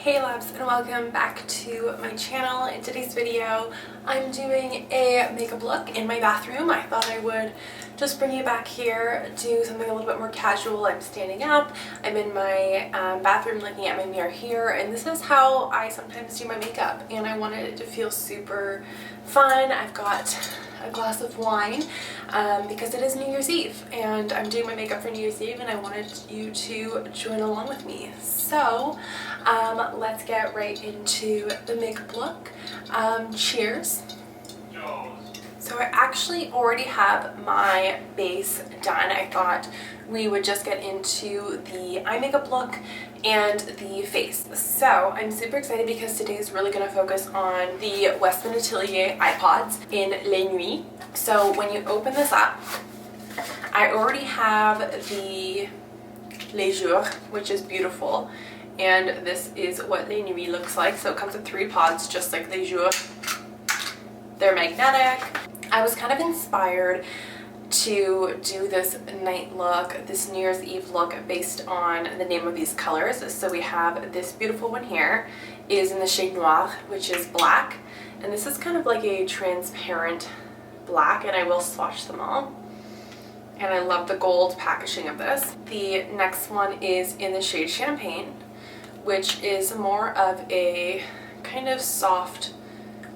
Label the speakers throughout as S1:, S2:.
S1: Hey loves, and welcome back to my channel. In today's video I'm doing a makeup look in my bathroom. I thought I would just bring you back here, do something a little bit more casual. I'm standing up, I'm in my bathroom looking at my mirror here, and this is how I sometimes do my makeup, and I wanted it to feel super fun. I've got a glass of wine because it is New Year's Eve and I'm doing my makeup for New Year's Eve, and I wanted you to join along with me. So let's get right into the makeup look. Cheers. So I actually already have my base done. I thought we would just get into the eye makeup look and the face. So I'm super excited because today is really going to focus on the Westman Atelier iPods in Les Nuits. So when you open this up, I already have the 𝔽𝔸ℚ𝕤, which is beautiful, and this is what Les Nuits looks like. So it comes in 3 pods, just like 𝔽𝔸ℚ. They're magnetic. I was kind of inspired to do this night look, this New Year's Eve look, based on the name of these colors. So we have this beautiful one here is in the shade Noir, which is black, and this is kind of like a transparent black, and I will swatch them all. And I love the gold packaging of this. The next one is in the shade Champagne, which is more of a kind of soft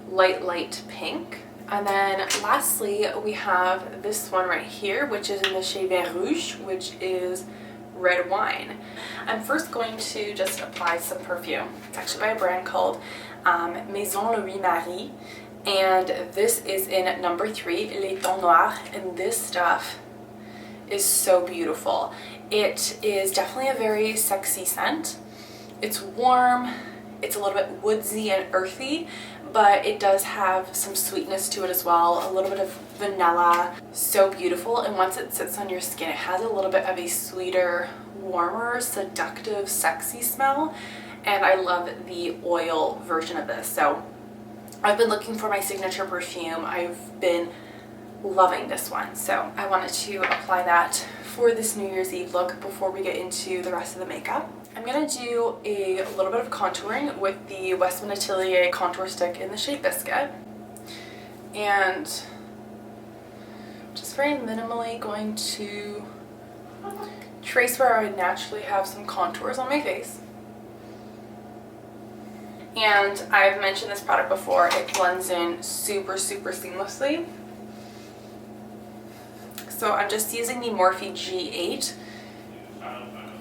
S1: light pink. And then lastly we have this one right here, which is in the shade VIN Rouge, which is red wine. I'm first going to just apply some perfume. It's actually by a brand called 𝕝𝕠𝕚, and this is in number 3, Les Tons Noirs, and this stuff is so beautiful. It is definitely a very sexy scent. It's warm, it's a little bit woodsy and earthy, but it does have some sweetness to it as well, a little bit of vanilla. So beautiful, and once it sits on your skin, it has a little bit of a sweeter, warmer, seductive, sexy smell, and I love the oil version of this. So I've been looking for my signature perfume. I've been loving this one, so I wanted to apply that for this New Year's Eve look before we get into the rest of the makeup. I'm going to do a little bit of contouring with the Westman Atelier contour stick in the shade Biscuit, and just very minimally going to trace where I would naturally have some contours on my face. And I've mentioned this product before, it blends in super seamlessly. So I'm just using the Morphe G8.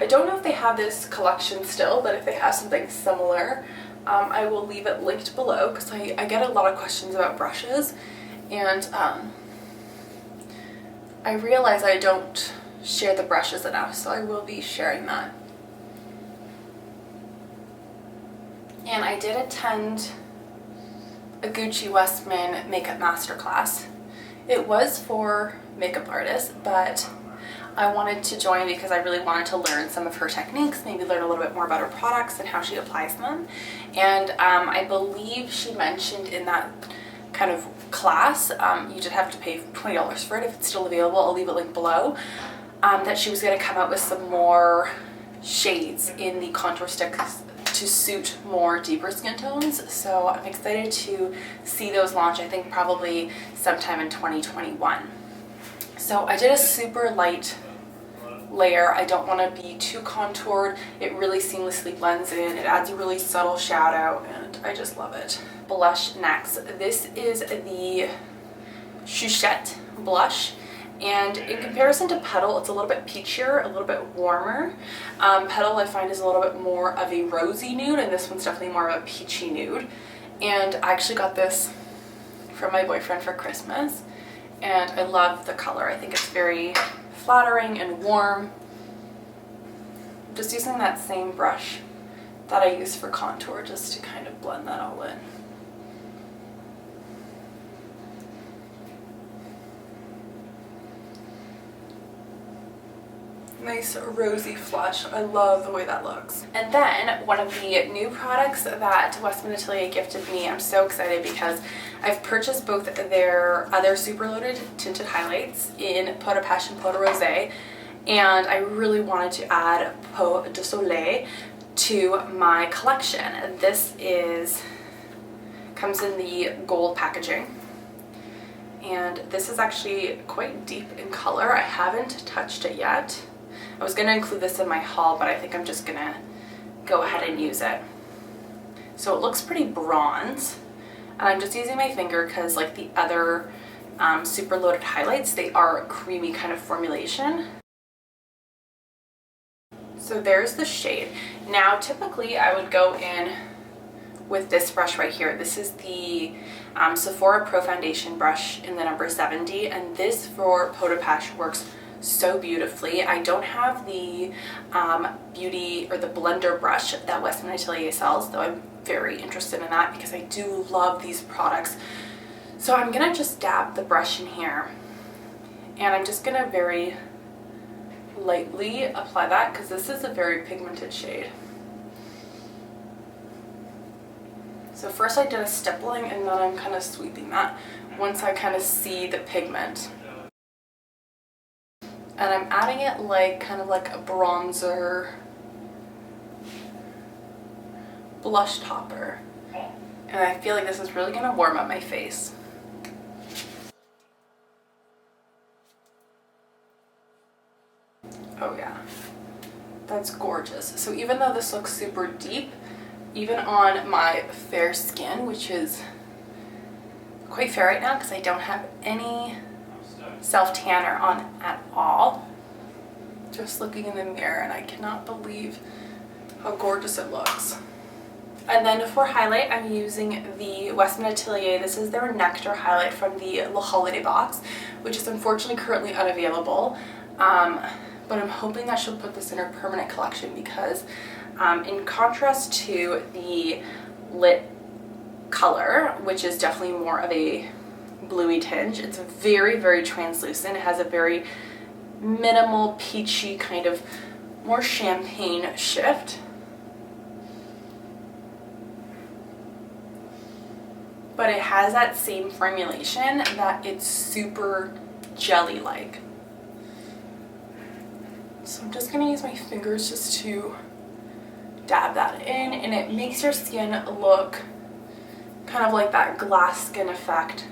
S1: I don't know if they have this collection still, but if they have something similar, I will leave it linked below, because I get a lot of questions about brushes, and I realize I don't share the brushes enough, so I will be sharing that. And I did attend a Gucci Westman makeup masterclass. It was for makeup artists, but I wanted to join because I really wanted to learn some of her techniques, maybe learn a little bit more about her products and how she applies them. And I believe she mentioned in that kind of class, you just have to pay $20 for it if it's still available. I'll leave a link below. That she was going to come out with some more shades in the contour sticks to suit more deeper skin tones. So I'm excited to see those launch, I think probably sometime in 2021. So I did a super light layer. I don't want to be too contoured. It really seamlessly blends in. It adds a really subtle shadow, and I just love it. Blush next. This is the Chouchette blush, and in comparison to Petal, it's a little bit peachier, a little bit warmer. Petal I find is a little bit more of a rosy nude, and this one's definitely more of a peachy nude. And I actually got this from my boyfriend for Christmas, and I love the color. I think it's very flattering and warm. I'm just using that same brush that I use for contour just to kind of blend that all in. Nice rosy flush. I love the way that looks. And then one of the new products that Westman Atelier gifted me, I'm so excited because I've purchased both their other super loaded tinted highlights in Peau de Passion, Peau de Rosé, and I really wanted to add Peau de Soleil to my collection. This comes in the gold packaging, and this is actually quite deep in color. I haven't touched it yet. I was going to include this in my haul, but I think I'm just going to go ahead and use it. So it looks pretty bronze, and I'm just using my finger because like the other super loaded highlights, they are a creamy kind of formulation. So there's the shade. Now typically I would go in with this brush right here. This is the Sephora Pro Foundation brush in the number 70, and this for Peau de Pêche works so beautifully. I don't have the beauty or the blender brush that Westman Atelier sells, though I'm very interested in that because I do love these products. So I'm gonna just dab the brush in here, and I'm just gonna very lightly apply that because this is a very pigmented shade. So first I did a stippling, and then I'm kind of sweeping that once I kind of see the pigment. And I'm adding it like kind of like a bronzer blush topper. And I feel like this is really going to warm up my face. Oh yeah, that's gorgeous. So even though this looks super deep, even on my fair skin, which is quite fair right now because I don't have any self-tanner on at all, just looking in the mirror and I cannot believe how gorgeous it looks. And then for highlight, I'm using the Westman Atelier. This is their Nectar highlight from the Le Holiday box, which is unfortunately currently unavailable. But I'm hoping that she'll put this in her permanent collection because in contrast to the Lit color, which is definitely more of a bluey tinge, it's very, very translucent. It has a very minimal peachy kind of more champagne shift. But it has that same formulation that it's super jelly-like. So I'm just going to use my fingers just to dab that in, and it makes your skin look kind of like that glass skin effect,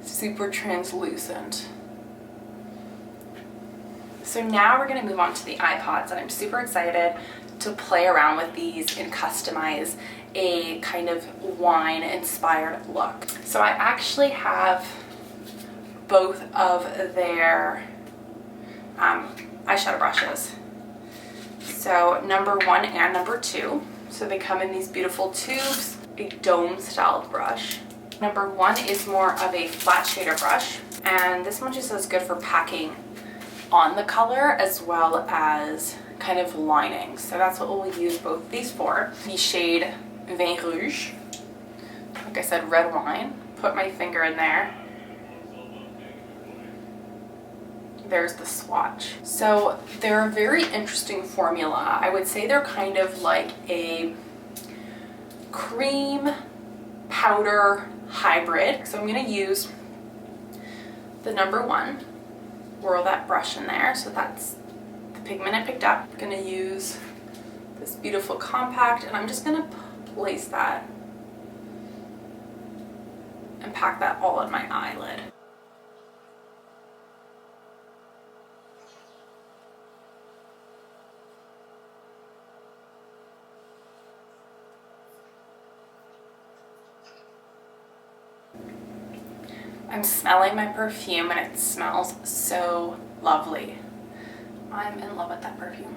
S1: super translucent. So now we're going to move on to the eye pods, and I'm super excited to play around with these and customize a kind of wine inspired look. So I actually have both of their eyeshadow brushes. So number 1 and number 2. So they come in these beautiful tubes, a dome styled brush. Number 1 is more of a flat shader brush, and this one just is good for packing on the color as well as kind of lining. So that's what we'll use both of these for. The shade Vin Rouge, like I said, red wine. Put my finger in there. There's the swatch. So they're a very interesting formula. I would say they're kind of like a cream powder hybrid. So I'm going to use the number 1, whirl that brush in there. So that's the pigment I picked up. I'm going to use this beautiful compact, and I'm just going to place that and pack that all in my eyelid. I'm smelling my perfume, and it smells so lovely. I'm in love with that perfume.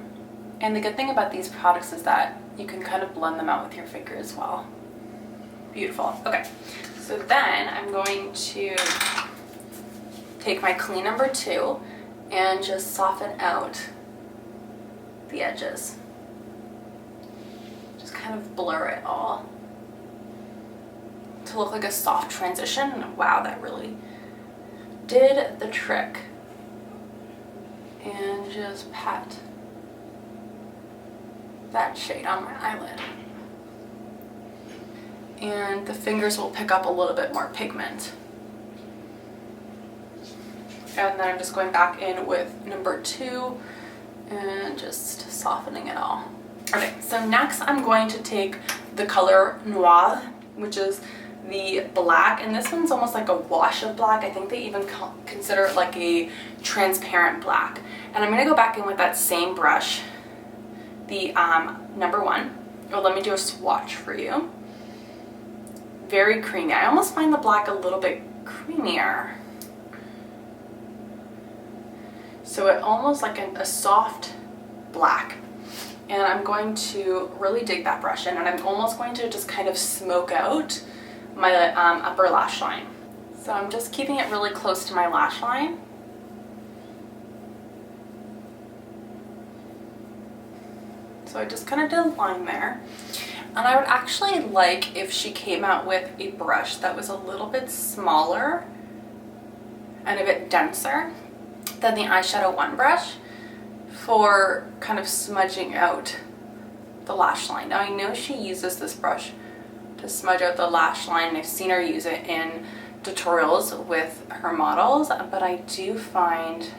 S1: And the good thing about these products is that you can kind of blend them out with your finger as well. Beautiful. Okay, so then I'm going to take my clean number 2 and just soften out the edges. Just kind of blur it all to look like a soft transition. And wow, that really did the trick. And just pat that shade on my eyelid. And the fingers will pick up a little bit more pigment. And then I'm just going back in with number 2 and just softening it all. Okay, so next I'm going to take the color Noir, which is the black, and this one's almost like a wash of black. I think they even consider it like a transparent black. And I'm going to go back in with that same brush, the number 1. Oh, let me do a swatch for you. Very creamy. I almost find the black a little bit creamier. So it almost like a soft black. And I'm going to really dig that brush in, and I'm almost going to just kind of smoke out my upper lash line. So I'm just keeping it really close to my lash line. So I just kind of did a line there. And I would actually like if she came out with a brush that was a little bit smaller and a bit denser than the eyeshadow 1 brush for kind of smudging out the lash line. Now I know she uses this brush to smudge out the lash line. I've seen her use it in tutorials with her models, but I do find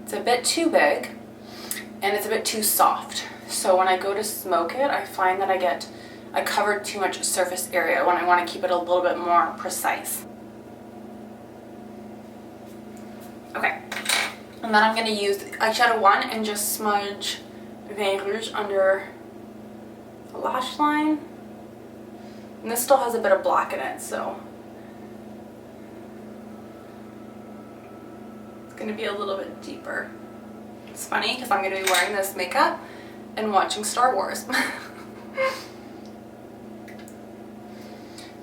S1: it's a bit too big and it's a bit too soft. So when I go to smoke it, I find that I cover too much surface area when I want to keep it a little bit more precise. Okay, and then I'm going to use eyeshadow 1 and just smudge VIN Rouge under the lash line. And this still has a bit of black in it, so it's going to be a little bit deeper. It's funny because I'm going to be wearing this makeup and watching Star Wars.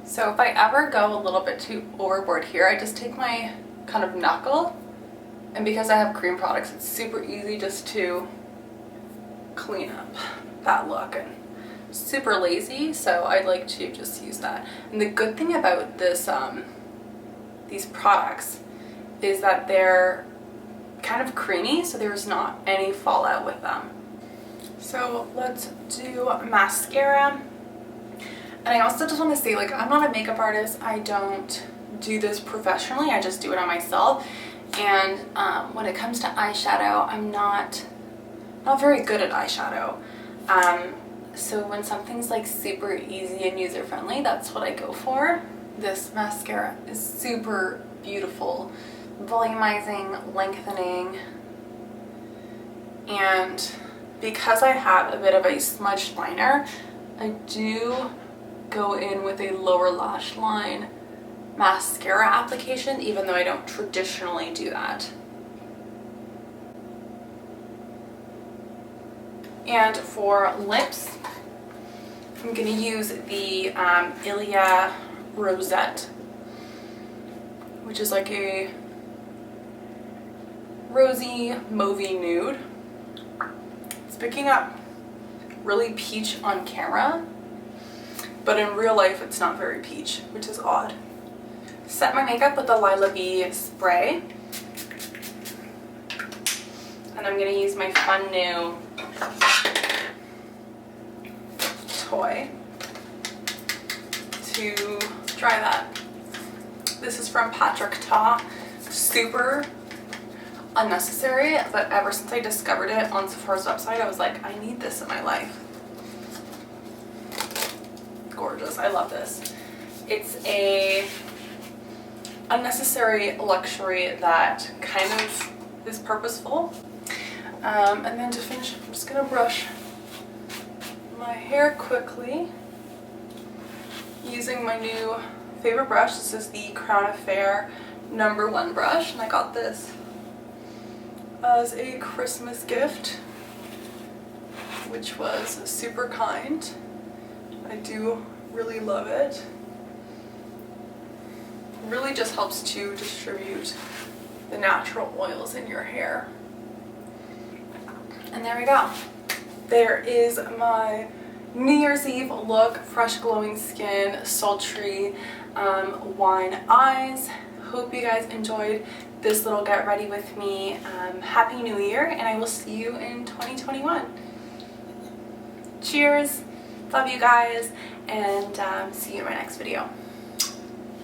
S1: So if I ever go a little bit too overboard here, I just take my kind of knuckle, and because I have cream products, it's super easy just to clean up that look, and super lazy, so I like to just use that. And the good thing about this these products is that they're kind of creamy, so there's not any fallout with them. So let's do mascara. And I also just want to say, like, I'm not a makeup artist. I don't do this professionally. I just do it on myself. And when it comes to eyeshadow, I'm not very good at eyeshadow. So when something's like super easy and user-friendly, that's what I go for. This mascara is super beautiful, volumizing, lengthening, and because I have a bit of a smudged liner, I do go in with a lower lash line mascara application, even though I don't traditionally do that. And for lips, I'm going to use the Ilia Rosette, which is like a rosy mauvey nude. It's picking up really peach on camera, but in real life it's not very peach, which is odd. Set my makeup with the 𝒸𝓾𝑒𝒶𝓃 spray, and I'm going to use my fun new toy to dry that. This is from 𝒑𝓃𝑒𝒃. Super unnecessary, but ever since I discovered it on Sephora's website, I was like, I need this in my life. Gorgeous. I love this. It's a unnecessary luxury that kind of is purposeful. And then to finish, I'm just going to brush my hair quickly using my new favorite brush. This is the Crown Affair number 1 brush, and I got this as a Christmas gift, which was super kind. I do really love it. It really just helps to distribute the natural oils in your hair. And there we go. There is my New Year's Eve look. Fresh glowing skin, sultry wine eyes. Hope you guys enjoyed this little get ready with me. Happy New Year, and I will see you in 2021. Cheers. Love you guys, and see you in my next video.